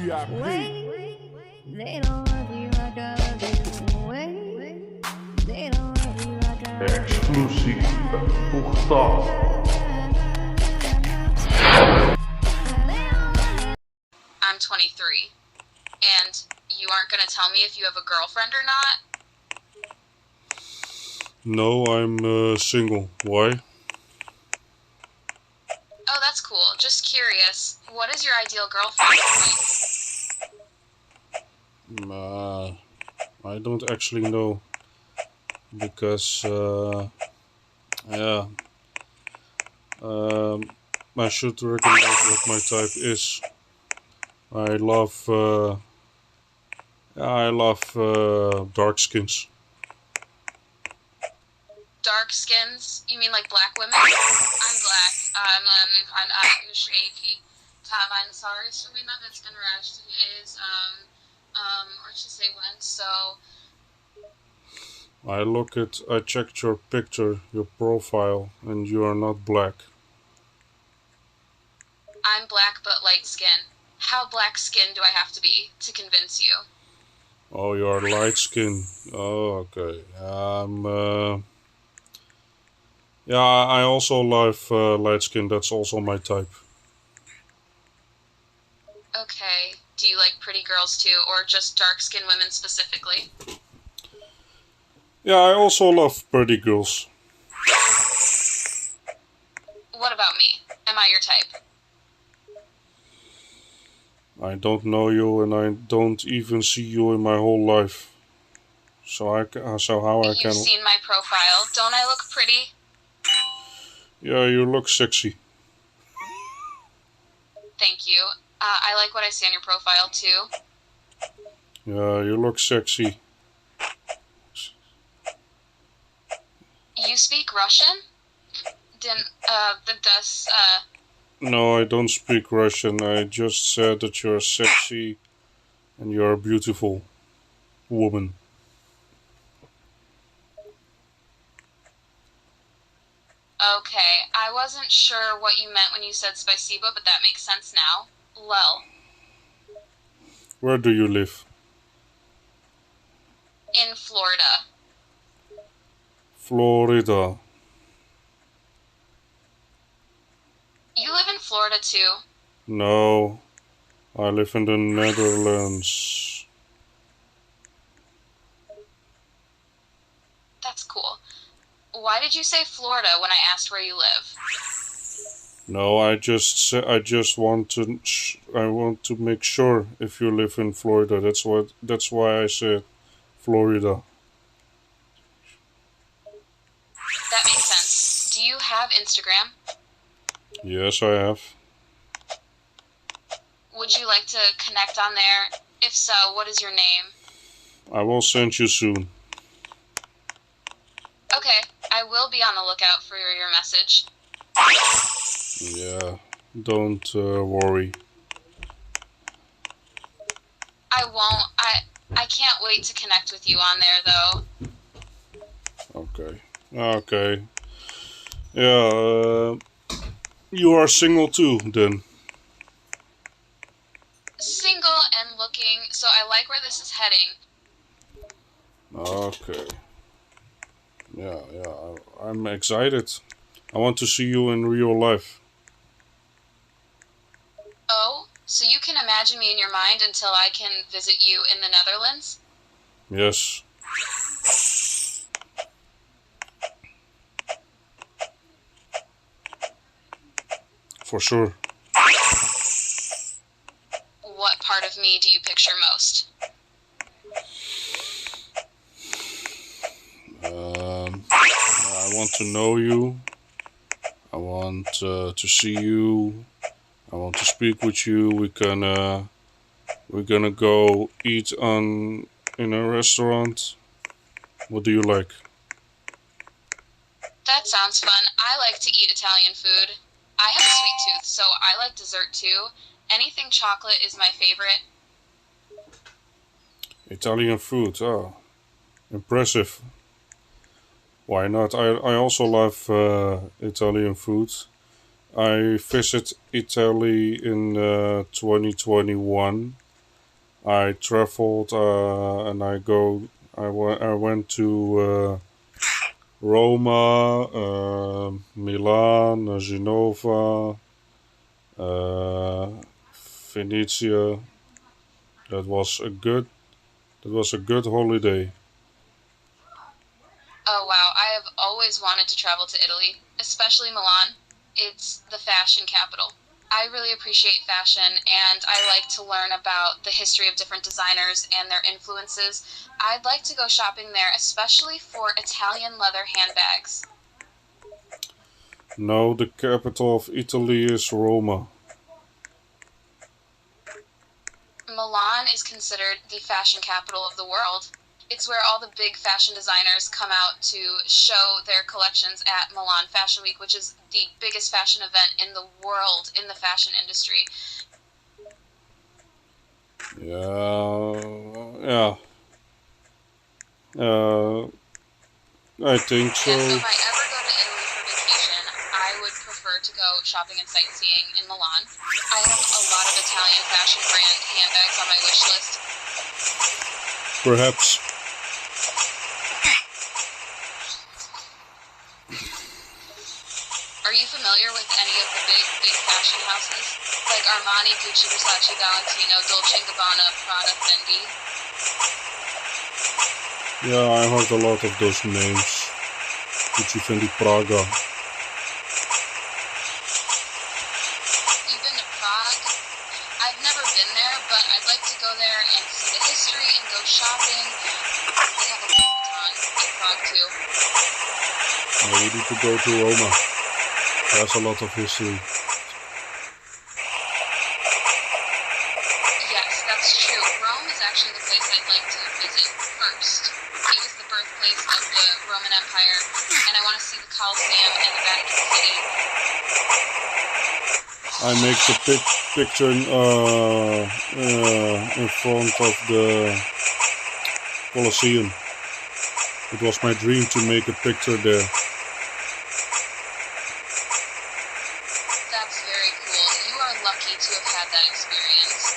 Wait, they don't love you like I do. Wait, they don't love you like I do. Exclusief Bouchtabiexclusief. I'm 23, and you aren't going to tell me if you have a girlfriend or not? No, I'm single. Why? Oh, that's cool. Just curious. What is your ideal girlfriend like? I don't actually know. Because, yeah. I should recognize what my type is. I love dark skins. Dark skins? You mean like black women? I'm black. I'm shaky. I'm sorry, Serena, that's been rushed. It is, or should say when, so... I checked your picture, your profile, and you are not black. I'm black but light skin. How black skin do I have to be to convince you? Oh, you are light skin. Oh, okay. Yeah, I also love light skin. That's also my type. Okay. Do you like pretty girls too, or just dark-skinned women specifically? Yeah, I also love pretty girls. What about me? Am I your type? I don't know you, and I don't even see you in my whole life. So how I can... You've seen my profile. Don't I look pretty? Yeah, you look sexy. Thank you. I like what I see on your profile too. Yeah, you look sexy. You speak Russian? No, I don't speak Russian. I just said that you're sexy and you're a beautiful woman. Okay, I wasn't sure what you meant when you said spasiba, but that makes sense now. Lol. Where do you live? In Florida. Florida. You live in Florida too? No, I live in the Netherlands. That's cool. Why did you say Florida when I asked where you live? No, I just want to make sure if you live in Florida. That's why I said Florida. That makes sense. Do you have Instagram? Yes, I have. Would you like to connect on there? If so, what is your name? I will send you soon. Okay, I will be on the lookout for your message. Yeah, don't worry. I won't. I can't wait to connect with you on there, though. Okay. Okay. Yeah, you are single too, then? Single and looking, so I like where this is heading. Okay. Yeah, I'm excited. I want to see you in real life. Oh, so you can imagine me in your mind until I can visit you in the Netherlands? Yes. For sure. What part of me do you picture most? I want to know you. I want to see you. I want to speak with you. We're gonna go eat in a restaurant. What do you like? That sounds fun. I like to eat Italian food. I have a sweet tooth, so I like dessert too. Anything chocolate is my favorite. Italian food. Oh, impressive. Why not? I also love Italian food. I visited Italy in 2021, I traveled and I went to Roma, Milan, Genova, Venetia. That was a good holiday. Oh wow, I have always wanted to travel to Italy, especially Milan. It's the fashion capital. I really appreciate fashion and I like to learn about the history of different designers and their influences. I'd like to go shopping there, especially for Italian leather handbags. No, the capital of Italy is Roma. Milan is considered the fashion capital of the world. It's where all the big fashion designers come out to show their collections at Milan Fashion Week, which is the biggest fashion event in the world in the fashion industry. Yeah. I think so. Yes, so if I ever go to Italy for vacation, I would prefer to go shopping and sightseeing in Milan. I have a lot of Italian fashion brand handbags on my wish list. Perhaps. Are you familiar with any of the big fashion houses? Like Armani, Gucci, Versace, Valentino, Dolce & Gabbana, Prada, Fendi? Yeah, I heard a lot of those names. Gucci, Fendi, Praga. You've been to Prague? I've never been there, but I'd like to go there and see the history and go shopping. They have a ton in Prague too. Yeah, you need to go to Roma. There's a lot of history. Yes, that's true. Rome is actually the place I'd like to visit first. It was the birthplace of the Roman Empire, and I want to see the Colosseum and the Vatican City. I make the picture in front of the Colosseum. It was my dream to make a picture there. That's very cool. You are lucky to have had that experience.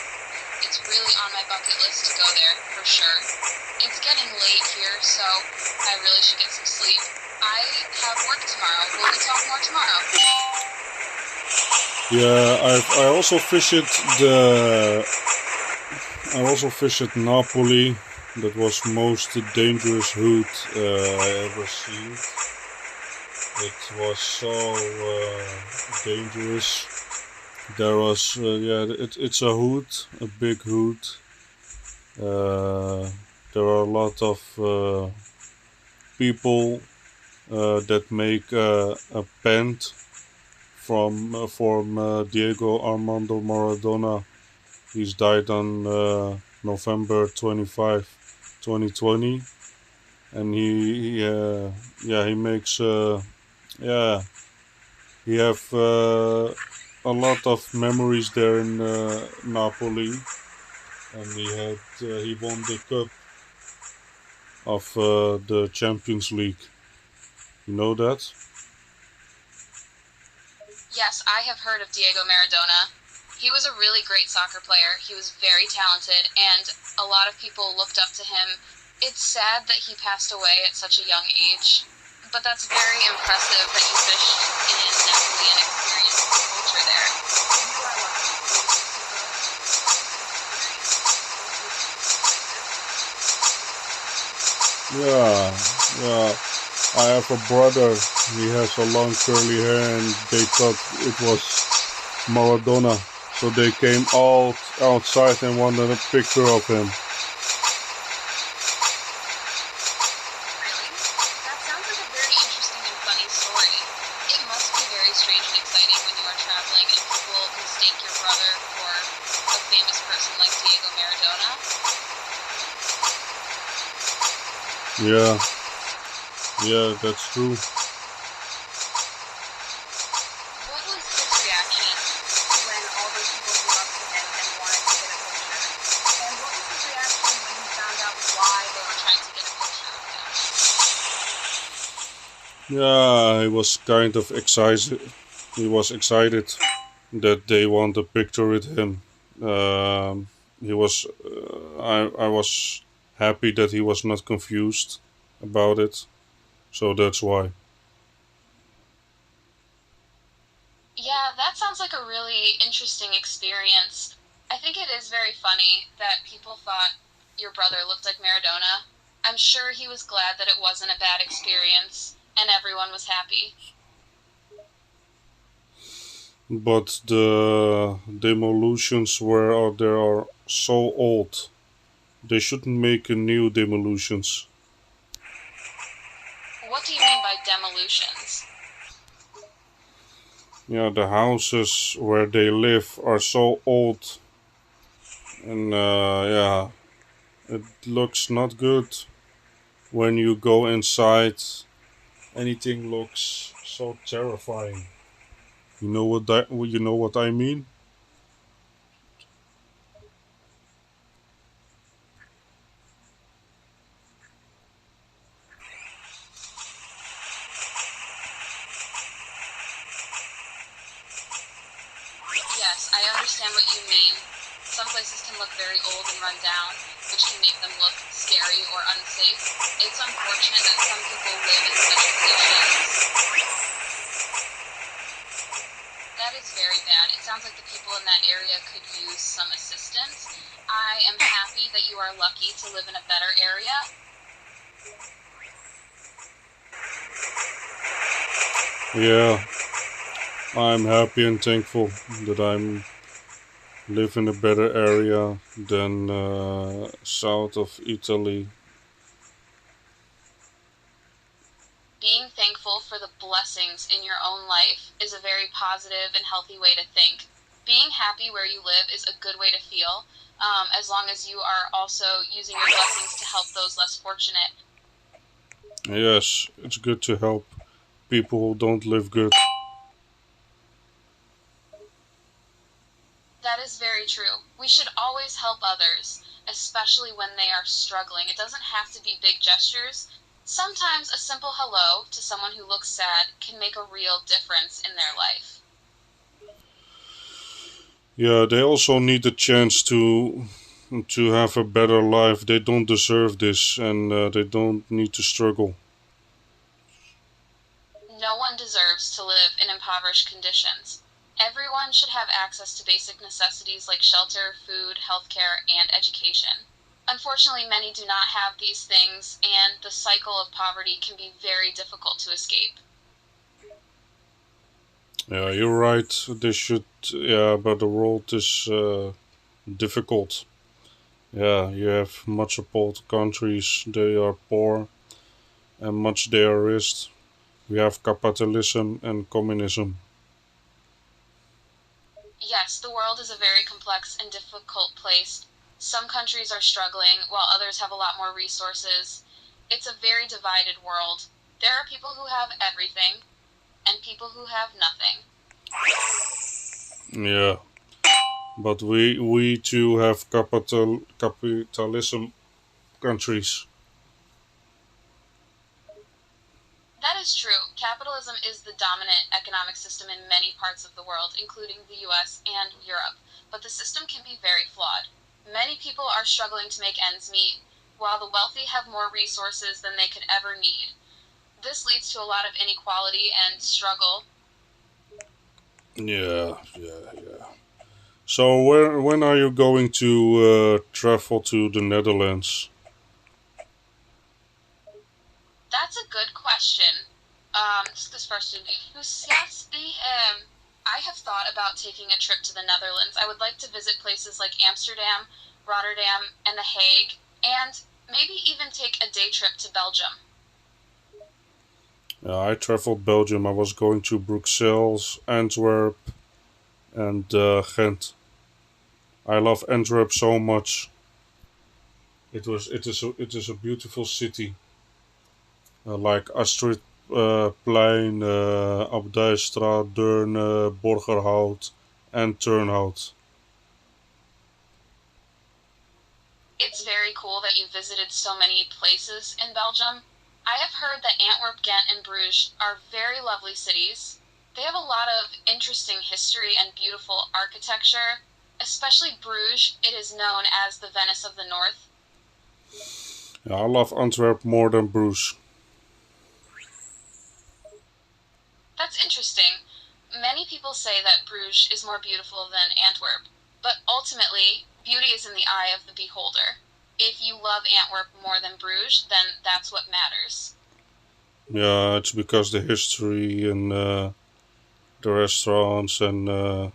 It's really on my bucket list to go there, for sure. It's getting late here, so I really should get some sleep. I have work tomorrow. Will we talk more tomorrow? Yeah, I also visited Napoli. That was most dangerous route I ever seen. It was so dangerous. There was it's a hood, a big hood. There are a lot of people that make a band from Diego Armando Maradona. He's died on November 25, 2020, and he makes he have a lot of memories there in Napoli, and he won the cup of the Champions League. You know that? Yes, I have heard of Diego Maradona. He was a really great soccer player. He was very talented, and a lot of people looked up to him. It's sad that he passed away at such a young age, but that's very impressive that you fished in Napoli and experienced the culture there. You are lucky. Yeah. I have a brother. He has a long curly hair, and they thought it was Maradona. So they came all outside and wanted a picture of him. Really? That sounds like a very interesting and funny story. It must be very strange and exciting when you are traveling and people mistake your brother for a famous person like Diego Maradona. Yeah, that's true. What was his reaction when all those people came up to him and wanted to get a picture? And what was his reaction when he found out why they were trying to get a picture of him? Yeah, he was kind of excited. He was excited that they want a picture with him. he was. I was happy that he was not confused about it, so that's why. Yeah, that sounds like a really interesting experience. I think it is very funny that people thought your brother looked like Maradona. I'm sure he was glad that it wasn't a bad experience and everyone was happy. But the demolitions were out there are so old. They shouldn't make a new demolitions. What do you mean by demolitions? Yeah, the houses where they live are so old, and yeah, it looks not good when you go inside. Anything looks so terrifying. You know what I mean? Yes, I understand what you mean. Some places can look very old and run down, which can make them look scary or unsafe. It's unfortunate that some people live in such conditions. That is very bad. It sounds like the people in that area could use some assistance. I am happy that you are lucky to live in a better area. Yeah, I'm happy and thankful that I'm live in a better area than south of Italy. Being thankful for the blessings in your own life is a very positive and healthy way to think. Being happy where you live is a good way to feel, as long as you are also using your blessings to help those less fortunate. Yes, it's good to help people who don't live good. That is very true. We should always help others, especially when they are struggling. It doesn't have to be big gestures. Sometimes a simple hello to someone who looks sad can make a real difference in their life. Yeah, they also need a chance to have a better life. They don't deserve this, and they don't need to struggle. No one deserves to live in impoverished conditions. Everyone should have access to basic necessities like shelter, food, healthcare, and education. Unfortunately, many do not have these things, and the cycle of poverty can be very difficult to escape. Yeah, you're right. They should. Yeah, but the world is difficult. Yeah, you have much poor countries. They are poor, and much they are rich. We have capitalism and communism. Yes, the world is a very complex and difficult place. Some countries are struggling, while others have a lot more resources. It's a very divided world. There are people who have everything, and people who have nothing. Yeah, but we too have capitalism countries. That is true. Capitalism is the dominant economic system in many parts of the world, including the US and Europe. But the system can be very flawed. Many people are struggling to make ends meet, while the wealthy have more resources than they could ever need. This leads to a lot of inequality and struggle. Yeah. So when are you going to travel to the Netherlands? That's a good question. This person, I have thought about taking a trip to the Netherlands. I would like to visit places like Amsterdam, Rotterdam, and The Hague, and maybe even take a day trip to Belgium. I traveled Belgium. I was going to Brussels, Antwerp, and Ghent. I love Antwerp so much. It is a beautiful city, like Astrid Plein, Abdijstraat, Deurne, Borgerhout, and Turnhout. It's very cool that you visited so many places in Belgium. I have heard that Antwerp, Ghent, and Bruges are very lovely cities. They have a lot of interesting history and beautiful architecture. Especially Bruges, it is known as the Venice of the North. Yeah, I love Antwerp more than Bruges. That's interesting. Many people say that Bruges is more beautiful than Antwerp, but ultimately, beauty is in the eye of the beholder. If you love Antwerp more than Bruges, then that's what matters. Yeah, it's because the history and the restaurants and the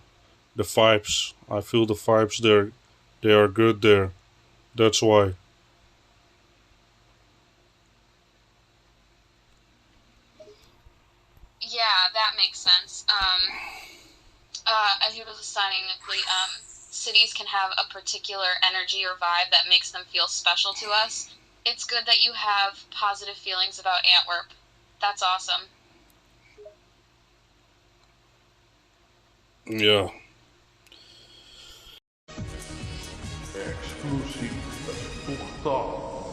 vibes. I feel the vibes there, they are good there. That's why. Yeah, that makes sense. As you were saying, cities can have a particular energy or vibe that makes them feel special to us. It's good that you have positive feelings about Antwerp. That's awesome. Yeah. Exclusief. Bouchtabiexclusief.